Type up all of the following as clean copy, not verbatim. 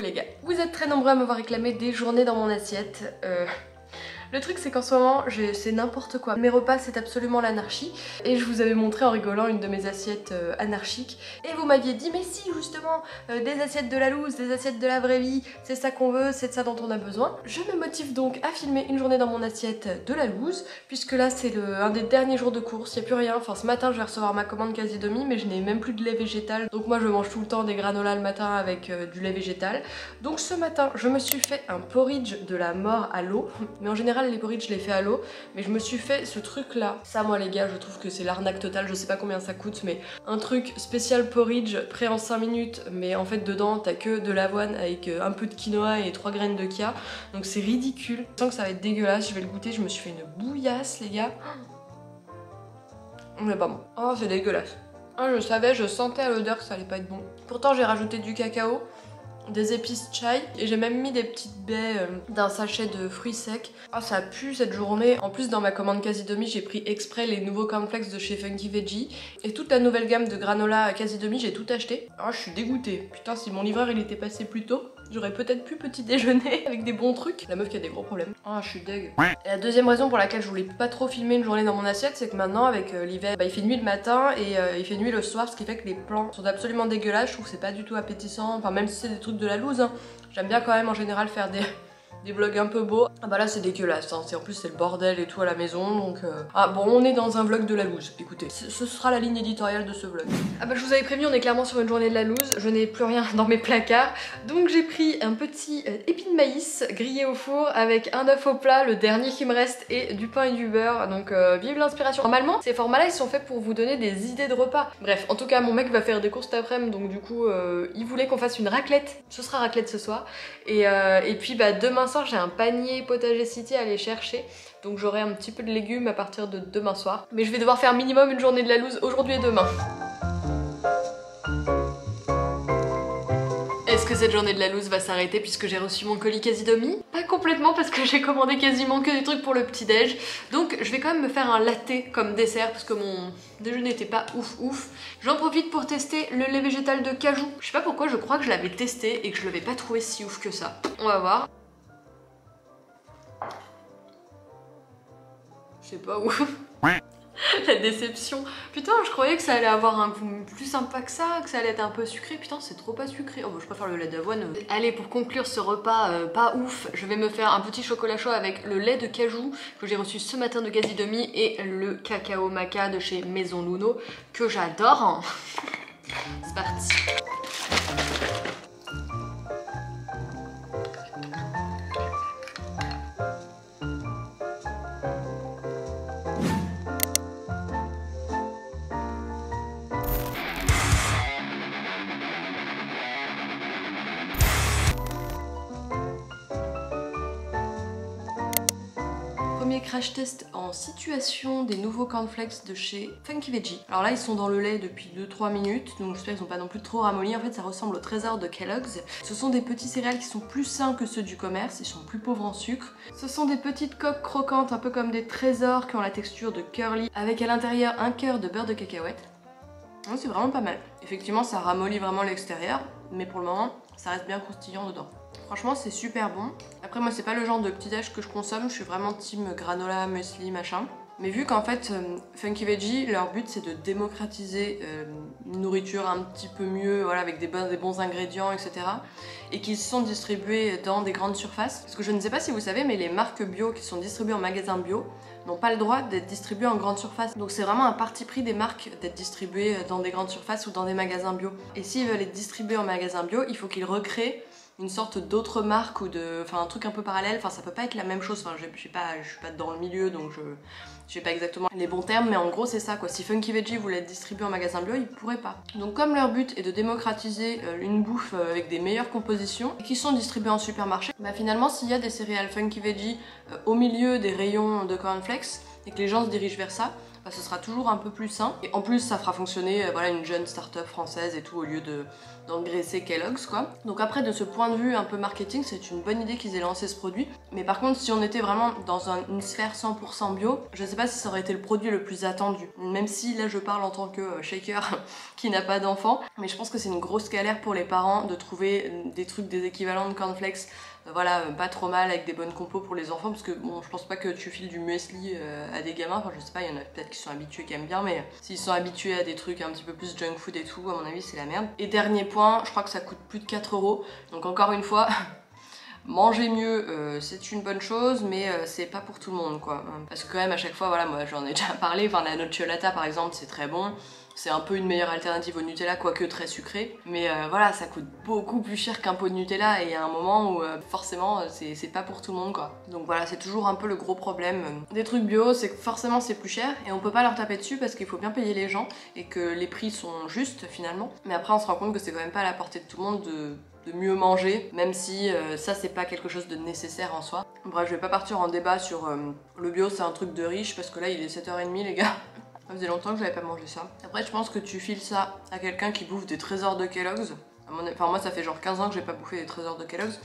Les gars, vous êtes très nombreux à m'avoir réclamé des journées dans mon assiette. Le truc c'est qu'en ce moment c'est n'importe quoi. Mes repas c'est absolument l'anarchie. Et je vous avais montré en rigolant une de mes assiettes anarchiques. Et vous m'aviez dit mais si justement des assiettes de la loose, des assiettes de la vraie vie, c'est ça qu'on veut, c'est de ça dont on a besoin. Je me motive donc à filmer une journée dans mon assiette de la loose. Puisque là c'est un des derniers jours de course, il n'y a plus rien. Enfin ce matin je vais recevoir ma commande quasi demi mais je n'ai même plus de lait végétal. Donc moi je mange tout le temps des granolas le matin avec du lait végétal. Donc ce matin je me suis fait un porridge de la mort à l'eau. Mais en général les porridge je les fais à l'eau, mais je me suis fait ce truc là. Ça moi les gars je trouve que c'est l'arnaque totale, je sais pas combien ça coûte, mais un truc spécial porridge prêt en 5 minutes, mais en fait dedans t'as que de l'avoine avec un peu de quinoa et 3 graines de chia, donc c'est ridicule. Je sens que ça va être dégueulasse, je vais le goûter, je me suis fait une bouillasse les gars. Mais pas bon. Oh c'est dégueulasse. Ah, je savais, je sentais à l'odeur que ça allait pas être bon. Pourtant j'ai rajouté du cacao, des épices chai et j'ai même mis des petites baies d'un sachet de fruits secs. Ah ça pue cette journée. En plus dans ma commande quasi demi j'ai pris exprès les nouveaux cornflakes de chez Funky Veggie et toute la nouvelle gamme de granola quasi demi j'ai tout acheté. Ah je suis dégoûtée. Putain si mon livreur il était passé plus tôt, j'aurais peut-être pu petit déjeuner avec des bons trucs. La meuf qui a des gros problèmes. Ah je suis deg. Et la deuxième raison pour laquelle je voulais pas trop filmer une journée dans mon assiette, c'est que maintenant avec l'hiver, il fait nuit le matin et il fait nuit le soir, ce qui fait que les plans sont absolument dégueulasses. Je trouve que c'est pas du tout appétissant, enfin même si c'est des trucs de la loose, hein. J'aime bien quand même en général faire des vlogs un peu beaux. Ah bah là c'est dégueulasse, hein. En plus c'est le bordel et tout à la maison donc Ah bon on est dans un vlog de la loose, écoutez, ce sera la ligne éditoriale de ce vlog. Ah bah je vous avais prévenu, on est clairement sur une journée de la loose, je n'ai plus rien dans mes placards. Donc j'ai pris un petit épi de maïs grillé au four avec un œuf au plat, le dernier qui me reste, et du pain et du beurre, donc vive l'inspiration. Normalement ces formats là ils sont faits pour vous donner des idées de repas. Bref, en tout cas mon mec va faire des courses cet après-midi donc du coup il voulait qu'on fasse une raclette, ce sera raclette ce soir. Et puis bah demain soir j'ai un panier potager city à aller chercher, donc j'aurai un petit peu de légumes à partir de demain soir. Mais je vais devoir faire minimum une journée de la loose aujourd'hui et demain. Est-ce que cette journée de la loose va s'arrêter puisque j'ai reçu mon colis quasi demi? Pas complètement parce que j'ai commandé quasiment que des trucs pour le petit déj. Donc je vais quand même me faire un latte comme dessert parce que mon déjeuner n'était pas ouf. J'en profite pour tester le lait végétal de cajou. Je sais pas pourquoi, je crois que je l'avais testé et que je l'avais pas trouvé si ouf que ça. On va voir. C'est pas ouf. La déception. Putain, je croyais que ça allait avoir un goût plus sympa que ça allait être un peu sucré. Putain, c'est trop pas sucré. Oh bah, je préfère le lait d'avoine. Allez, pour conclure ce repas pas ouf, je vais me faire un petit chocolat chaud avec le lait de cajou que j'ai reçu ce matin de quasi demi et le cacao maca de chez Maison Luno que j'adore. C'est parti. Premier crash test en situation des nouveaux cornflakes de chez Funky Veggie. Alors là ils sont dans le lait depuis 2-3 minutes, donc j'espère qu'ils sont pas non plus trop ramollis. En fait ça ressemble au trésor de Kellogg's. Ce sont des petits céréales qui sont plus sains que ceux du commerce, ils sont plus pauvres en sucre. Ce sont des petites coques croquantes un peu comme des trésors qui ont la texture de curly, avec à l'intérieur un cœur de beurre de cacahuète. C'est vraiment pas mal. Effectivement ça ramollit vraiment l'extérieur, mais pour le moment ça reste bien croustillant dedans. Franchement c'est super bon. Après moi c'est pas le genre de petit déj que je consomme, je suis vraiment team granola, muesli, machin. Mais vu qu'en fait Funky Veggie, leur but c'est de démocratiser une nourriture un petit peu mieux, voilà, avec des bons ingrédients, etc. Et qu'ils sont distribués dans des grandes surfaces. Parce que je ne sais pas si vous savez, mais les marques bio qui sont distribuées en magasin bio n'ont pas le droit d'être distribuées en grande surface. Donc c'est vraiment un parti pris des marques d'être distribuées dans des grandes surfaces ou dans des magasins bio. Et s'ils veulent être distribués en magasin bio, il faut qu'ils recréent une sorte d'autre marque ou de, enfin un truc un peu parallèle. Enfin ça peut pas être la même chose, enfin je suis pas dans le milieu donc je sais pas exactement les bons termes, mais en gros c'est ça quoi. Si Funky Veggie voulait être distribué en magasin bio, ils pourraient pas. Donc comme leur but est de démocratiser une bouffe avec des meilleures compositions qui sont distribuées en supermarché, bah finalement s'il y a des céréales Funky Veggie au milieu des rayons de cornflakes et que les gens se dirigent vers ça, bah, ce sera toujours un peu plus sain. Et en plus ça fera fonctionner voilà, une jeune start-up française et tout au lieu d'engraisser Kellogg's quoi. Donc après de ce point de vue un peu marketing, c'est une bonne idée qu'ils aient lancé ce produit. Mais par contre si on était vraiment dans une sphère 100% bio, je sais pas si ça aurait été le produit le plus attendu. Même si là je parle en tant que shaker qui n'a pas d'enfant. Mais je pense que c'est une grosse galère pour les parents de trouver des trucs, des équivalents de cornflakes voilà, pas trop mal avec des bonnes compos pour les enfants parce que bon, je pense pas que tu files du muesli à des gamins, enfin je sais pas, il y en a peut-être qui sont habitués, qui aiment bien, mais s'ils sont habitués à des trucs un petit peu plus junk food et tout, à mon avis c'est la merde. Et dernier point, je crois que ça coûte plus de 4 €, donc encore une fois, manger mieux, c'est une bonne chose, mais c'est pas pour tout le monde quoi. Parce que quand même à chaque fois, voilà, moi j'en ai déjà parlé, enfin la nocciolata par exemple c'est très bon. C'est un peu une meilleure alternative au Nutella, quoique très sucré. Mais voilà, ça coûte beaucoup plus cher qu'un pot de Nutella et il y a un moment où forcément c'est pas pour tout le monde quoi. Donc voilà, c'est toujours un peu le gros problème des trucs bio, c'est que forcément c'est plus cher et on peut pas leur taper dessus parce qu'il faut bien payer les gens et que les prix sont justes finalement. Mais après on se rend compte que c'est quand même pas à la portée de tout le monde de mieux manger, même si ça c'est pas quelque chose de nécessaire en soi. Bref, je vais pas partir en débat sur le bio c'est un truc de riche parce que là il est 7h30 les gars. Ça faisait longtemps que j'avais pas mangé ça. Après je pense que tu files ça à quelqu'un qui bouffe des trésors de Kellogg's. Enfin moi ça fait genre 15 ans que j'ai pas bouffé des trésors de Kellogg's.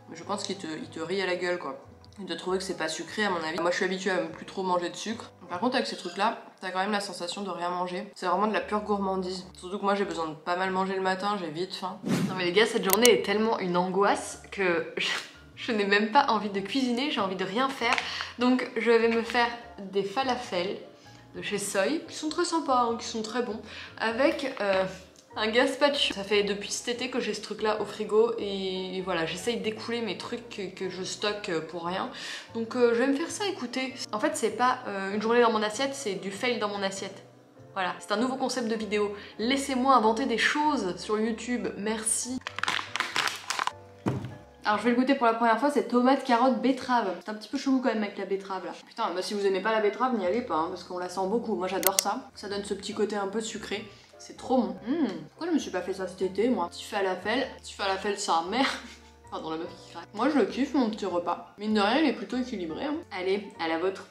Mais je pense qu'il te rit à la gueule quoi. Il te trouver que c'est pas sucré à mon avis. Moi je suis habituée à plus trop manger de sucre. Par contre avec ces trucs là, t'as quand même la sensation de rien manger. C'est vraiment de la pure gourmandise. Surtout que moi j'ai besoin de pas mal manger le matin, j'ai vite faim. Non mais les gars, cette journée est tellement une angoisse que je n'ai même pas envie de cuisiner, j'ai envie de rien faire. Donc je vais me faire des falafels de chez Soi, qui sont très sympas, hein, qui sont très bons, avec un gazpacho. Ça fait depuis cet été que j'ai ce truc là au frigo et voilà, j'essaye d'écouler mes trucs que je stocke pour rien. Donc je vais me faire ça, écoutez. En fait c'est pas une journée dans mon assiette, c'est du fail dans mon assiette. Voilà, c'est un nouveau concept de vidéo. Laissez-moi inventer des choses sur YouTube, merci. Alors je vais le goûter pour la première fois, c'est tomate, carotte, betterave. C'est un petit peu chelou quand même avec la betterave là. Putain, bah si vous aimez pas la betterave, n'y allez pas, hein, parce qu'on la sent beaucoup. Moi j'adore ça. Ça donne ce petit côté un peu sucré. C'est trop bon. Pourquoi je me suis pas fait ça cet été, moi? Petit falafel sa mère. Pardon, la meuf qui craque. Moi je le kiffe mon petit repas. Mine de rien, il est plutôt équilibré. Hein. Allez, à la vôtre.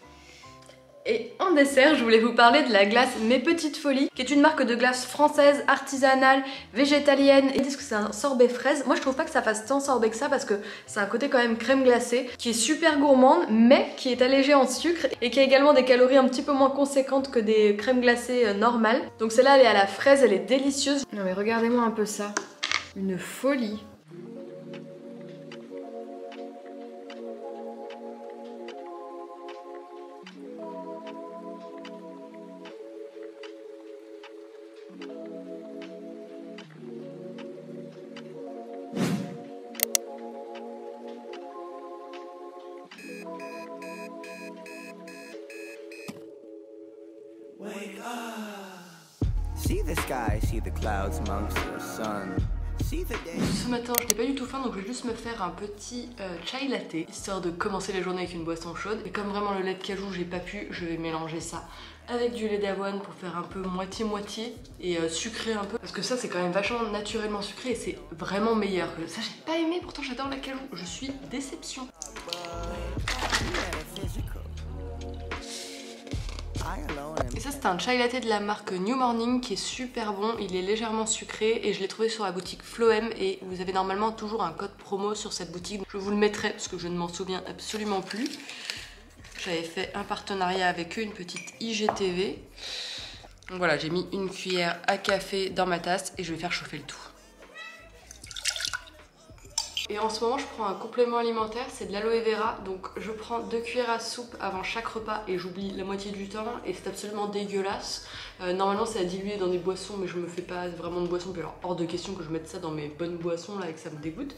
Et en dessert, je voulais vous parler de la glace Mes Petites Folies, qui est une marque de glace française, artisanale, végétalienne. Ils disent que c'est un sorbet fraise. Moi, je trouve pas que ça fasse tant sorbet que ça parce que c'est un côté quand même crème glacée, qui est super gourmande, mais qui est allégée en sucre et qui a également des calories un petit peu moins conséquentes que des crèmes glacées normales. Donc celle-là, elle est à la fraise, elle est délicieuse. Non mais regardez-moi un peu ça. Une folie. See the sky, see the clouds amongst the sun. Ce matin, je n'ai pas du tout faim, donc je vais juste me faire un petit chai latte, histoire de commencer la journée avec une boisson chaude. Et comme vraiment le lait de cajou, j'ai pas pu, je vais mélanger ça avec du lait d'avoine pour faire un peu moitié-moitié et sucré un peu. Parce que ça, c'est quand même vachement naturellement sucré et c'est vraiment meilleur. Ça, j'ai pas aimé, pourtant j'adore la cajou. Je suis déception. Et ça c'est un chai latte de la marque New Morning qui est super bon, il est légèrement sucré et je l'ai trouvé sur la boutique Floem et vous avez normalement toujours un code promo sur cette boutique. Je vous le mettrai parce que je ne m'en souviens absolument plus. J'avais fait un partenariat avec eux, une petite IGTV. Donc voilà, j'ai mis une cuillère à café dans ma tasse et je vais faire chauffer le tout. Et en ce moment je prends un complément alimentaire, c'est de l'aloe vera, donc je prends 2 cuillères à soupe avant chaque repas et j'oublie la moitié du temps et c'est absolument dégueulasse. Normalement c'est à diluer dans des boissons mais je me fais pas vraiment de boissons, puis alors hors de question que je mette ça dans mes bonnes boissons là et que ça me dégoûte.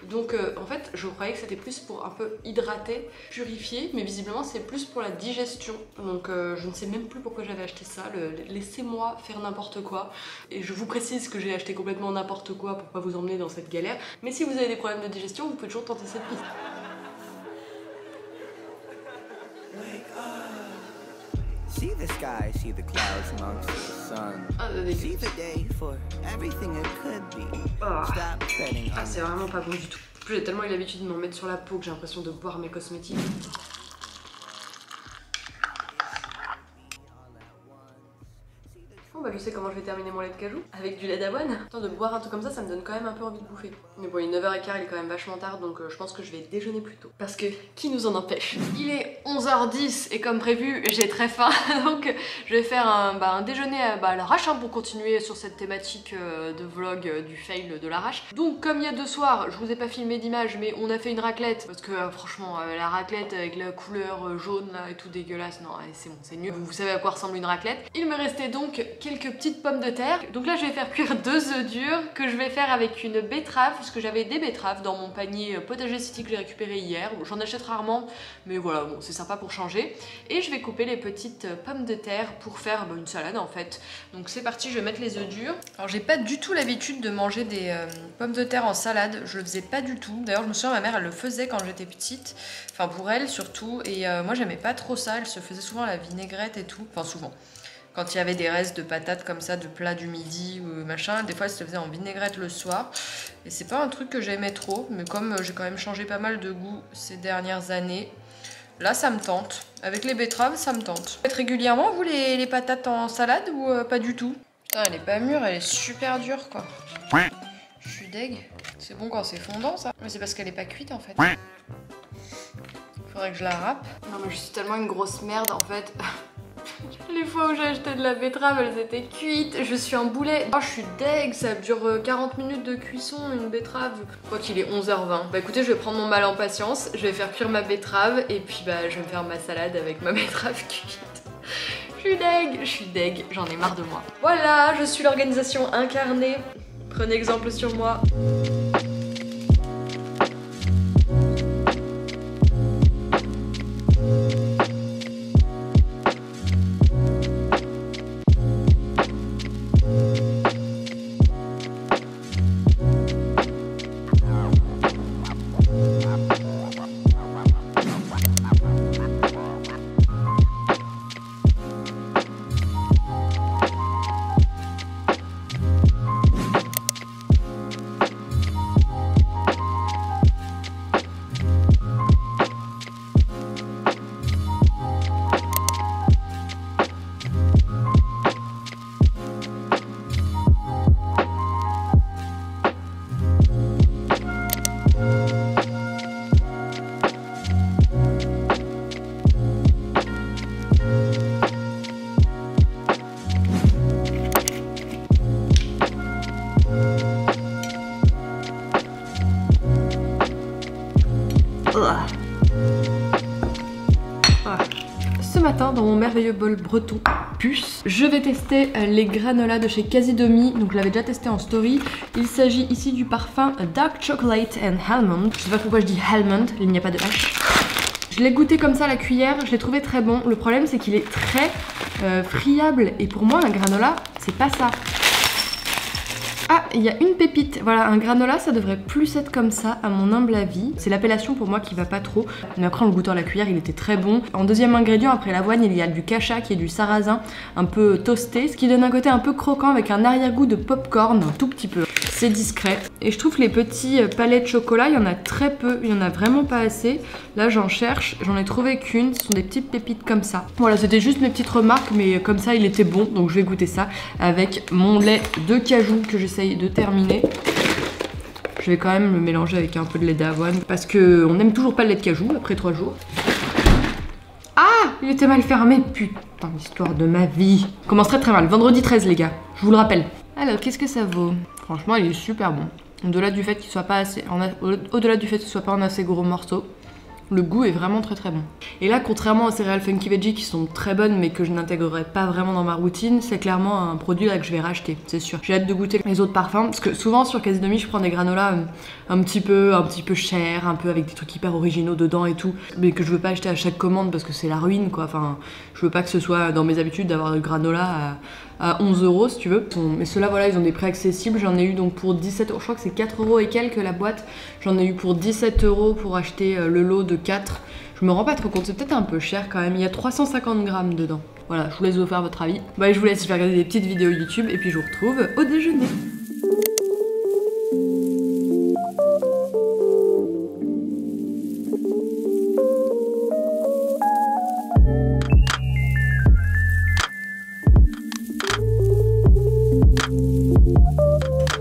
Donc en fait je croyais que c'était plus pour un peu hydrater, purifier, mais visiblement c'est plus pour la digestion. Donc je ne sais même plus pourquoi j'avais acheté ça, laissez-moi faire n'importe quoi. Et je vous précise que j'ai acheté complètement n'importe quoi pour pas vous emmener dans cette galère, mais si vous avez des problèmes de digestion, vous pouvez toujours tenter cette piste. See the sky, see the clouds amongst the sun. See the day for everything it could be. Stop treading on. C'est vraiment pas bon du tout. En plus, j'ai tellement eu l'habitude de m'en mettre sur la peau que j'ai l'impression de boire mes cosmétiques. je sais comment je vais terminer mon lait de cajou avec du lait d'avoine. Attends, de boire un truc comme ça me donne quand même un peu envie de bouffer. Mais bon, il est 9h15, il est quand même vachement tard, donc je pense que je vais déjeuner plus tôt. Parce que qui nous en empêche? Il est 11h10 et comme prévu, j'ai très faim, donc je vais faire un déjeuner à l'arrache pour continuer sur cette thématique de vlog du fail de l'arrache. Donc comme il y a 2 soirs, je vous ai pas filmé d'image, mais on a fait une raclette parce que franchement la raclette avec la couleur jaune là et tout dégueulasse, non c'est bon, c'est nul. Vous savez à quoi ressemble une raclette. Il me restait donc quelques petites pommes de terre. Donc là je vais faire cuire 2 œufs durs que je vais faire avec une betterave parce que j'avais des betteraves dans mon panier potager city que j'ai récupéré hier. J'en achète rarement, mais voilà, bon, c'est sympa pour changer. Et je vais couper les petites pommes de terre pour faire une salade en fait. Donc c'est parti, je vais mettre les œufs durs. Alors j'ai pas du tout l'habitude de manger des pommes de terre en salade, je le faisais pas du tout. D'ailleurs je me souviens ma mère elle le faisait quand j'étais petite, enfin pour elle surtout, et moi j'aimais pas trop ça, elle se faisait souvent à la vinaigrette et tout, enfin souvent. Quand il y avait des restes de patates comme ça, de plats du midi ou machin, des fois elle se faisait en vinaigrette le soir. Et c'est pas un truc que j'aimais trop, mais comme j'ai quand même changé pas mal de goût ces dernières années, là ça me tente. Avec les betteraves ça me tente. Vous faites régulièrement vous les patates en salade ou pas du tout? Putain, elle est pas mûre, elle est super dure quoi. Je suis deg. C'est bon quand c'est fondant ça. Mais c'est parce qu'elle est pas cuite en fait. Faudrait que je la râpe. Non mais je suis tellement une grosse merde en fait. Les fois où j'ai acheté de la betterave, elles étaient cuites. Je suis un boulet. Oh, je suis deg, ça dure 40 minutes de cuisson, une betterave. Je crois qu'il est 11h20. Bah écoutez, je vais prendre mon mal en patience. Je vais faire cuire ma betterave et puis bah je vais me faire ma salade avec ma betterave cuite. Je suis deg, j'en ai marre de moi. Voilà, je suis l'organisation incarnée. Prenez exemple sur moi. Ce matin, dans mon merveilleux bol breton puce, je vais tester les granolas de chez Casidomi. Donc je l'avais déjà testé en story. Il s'agit ici du parfum Dark Chocolate and Almond. Je sais pas pourquoi je dis almond, il n'y a pas de H. Je l'ai goûté comme ça à la cuillère, je l'ai trouvé très bon. Le problème c'est qu'il est très friable et pour moi un granola c'est pas ça. Ah, il y a une pépite. Voilà, un granola, ça devrait plus être comme ça, à mon humble avis. C'est l'appellation pour moi qui va pas trop. Mais après, en le goûtant à la cuillère, il était très bon. En deuxième ingrédient, après l'avoine, il y a du cacha, qui est du sarrasin, un peu toasté, ce qui donne un côté un peu croquant avec un arrière-goût de popcorn, un tout petit peu. C'est discret. Et je trouve que les petits palets de chocolat, il y en a très peu, il y en a vraiment pas assez. Là, j'en cherche, j'en ai trouvé qu'une. Ce sont des petites pépites comme ça. Voilà, c'était juste mes petites remarques, mais comme ça, il était bon. Donc je vais goûter ça avec mon lait de cajou que j'essaye de terminer. Je vais quand même le mélanger avec un peu de lait d'avoine parce que on n'aime toujours pas le lait de cajou après 3 jours. Ah, il était mal fermé, putain, l'histoire de ma vie. Commence très mal, vendredi 13 les gars, je vous le rappelle. Alors, qu'est-ce que ça vaut? Franchement, il est super bon. Au-delà du fait qu'il soit pas assez, au-delà du fait qu'il soit pas en assez gros morceaux. Le goût est vraiment très très bon. Et là, contrairement aux céréales Funky Veggie qui sont très bonnes mais que je n'intégrerai pas vraiment dans ma routine, c'est clairement un produit là que je vais racheter, c'est sûr. J'ai hâte de goûter les autres parfums parce que souvent sur Casidomi, je prends des granolas un petit peu chers, un peu avec des trucs hyper originaux dedans et tout, mais que je veux pas acheter à chaque commande parce que c'est la ruine quoi. Enfin, je veux pas que ce soit dans mes habitudes d'avoir du granola à 11 € si tu veux. Mais ceux-là, voilà, ils ont des prix accessibles. J'en ai eu donc pour 17 €, je crois que c'est 4 € et quelques la boîte. J'en ai eu pour 17 € pour acheter le lot de 4. Je me rends pas trop compte, c'est peut-être un peu cher quand même. Il y a 350 grammes dedans. Voilà, je vous laisse vous faire votre avis. Bah, je vous laisse faire regarder des petites vidéos YouTube et puis je vous retrouve au déjeuner.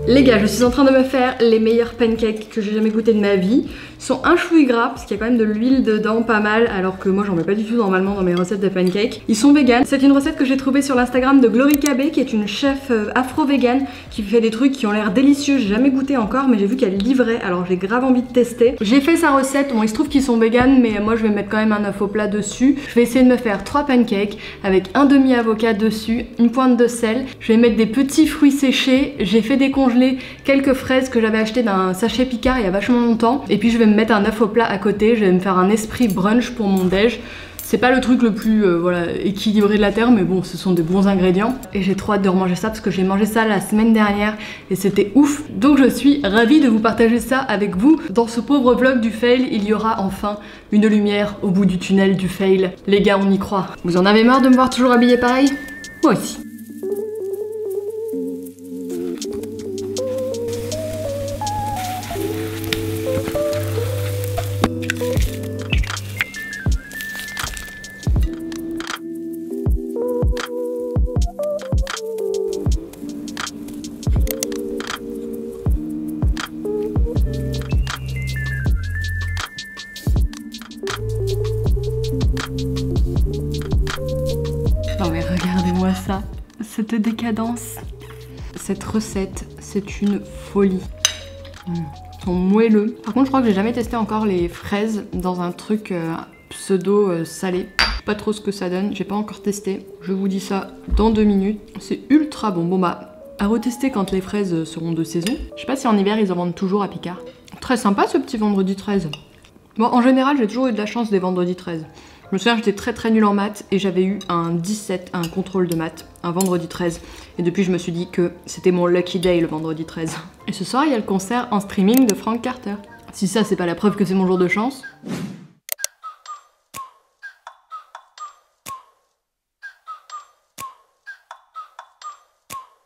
Les gars, je suis en train de me faire les meilleurs pancakes que j'ai jamais goûté de ma vie. Ils sont un chouï gras parce qu'il y a quand même de l'huile dedans, pas mal, alors que moi j'en mets pas du tout normalement dans mes recettes de pancakes. Ils sont vegan. C'est une recette que j'ai trouvée sur l'Instagram de Glory KB, qui est une chef afro-vegan qui fait des trucs qui ont l'air délicieux. J'ai jamais goûté encore, mais j'ai vu qu'elle livrait, alors j'ai grave envie de tester. J'ai fait sa recette, bon il se trouve qu'ils sont vegan, mais moi je vais mettre quand même un œuf au plat dessus. Je vais essayer de me faire 3 pancakes avec un demi-avocat dessus, une pointe de sel. Je vais mettre des petits fruits séchés. J'ai fait décongeler quelques fraises que j'avais achetées d'un sachet Picard il y a vachement longtemps. Et puis je vais me mettre un œuf au plat à côté. Je vais me faire un esprit brunch pour mon déj. C'est pas le truc le plus voilà, équilibré de la terre, mais bon, ce sont des bons ingrédients. Et j'ai trop hâte de remanger ça parce que j'ai mangé ça la semaine dernière et c'était ouf. Donc je suis ravie de vous partager ça avec vous. Dans ce pauvre vlog du fail, il y aura enfin une lumière au bout du tunnel du fail. Les gars, on y croit. Vous en avez marre de me voir toujours habillée pareil? Moi aussi. Non mais regardez-moi ça, cette décadence. Cette recette, c'est une folie. Ils sont moelleux. Par contre, je crois que j'ai jamais testé encore les fraises dans un truc pseudo salé. Je sais pas trop ce que ça donne, j'ai pas encore testé. Je vous dis ça dans 2 minutes. C'est ultra bon. Bon bah, à retester quand les fraises seront de saison. Je sais pas si en hiver ils en vendent toujours à Picard. Très sympa ce petit vendredi 13. Bon, en général, j'ai toujours eu de la chance des vendredis 13. Je me souviens, j'étais très nulle en maths et j'avais eu un 17 à un contrôle de maths, un vendredi 13. Et depuis, je me suis dit que c'était mon lucky day le vendredi 13. Et ce soir, il y a le concert en streaming de Frank Carter. Si ça, c'est pas la preuve que c'est mon jour de chance.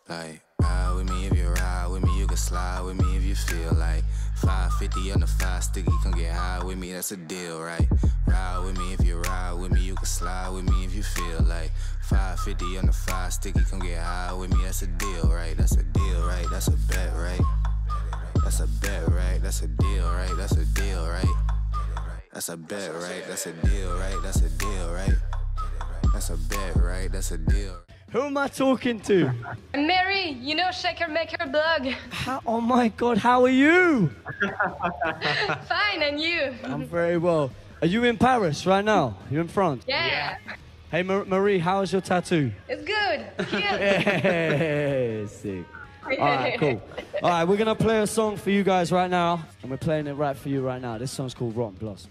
Like, ride with me if you ride with me, you can slide with me if you feel like 550 on the 5 sticky, come get high with me, that's a deal, right? Ride with me if you ride with me, you can slide with me if you feel like 550 on the 5 sticky, come get high with me, that's a deal, right? That's a deal, right? That's a bet, right? That's a bet, right? That's a deal, right? That's a deal, right? That's a bet, right? That's a deal, right? That's a deal, right? That's a bet, right? That's a deal. Who am I talking to? Mary, you know Shaker Maker blog. Oh my god, how are you? Fine, and you? I'm very well. Are you in Paris right now? You in France? Yeah. Hey Marie, how's your tattoo? It's good. Cute. Yeah, sick. Alright, cool. Alright, we're gonna play a song for you guys right now. And we're playing it right for you right now. This song's called Ron Bloss.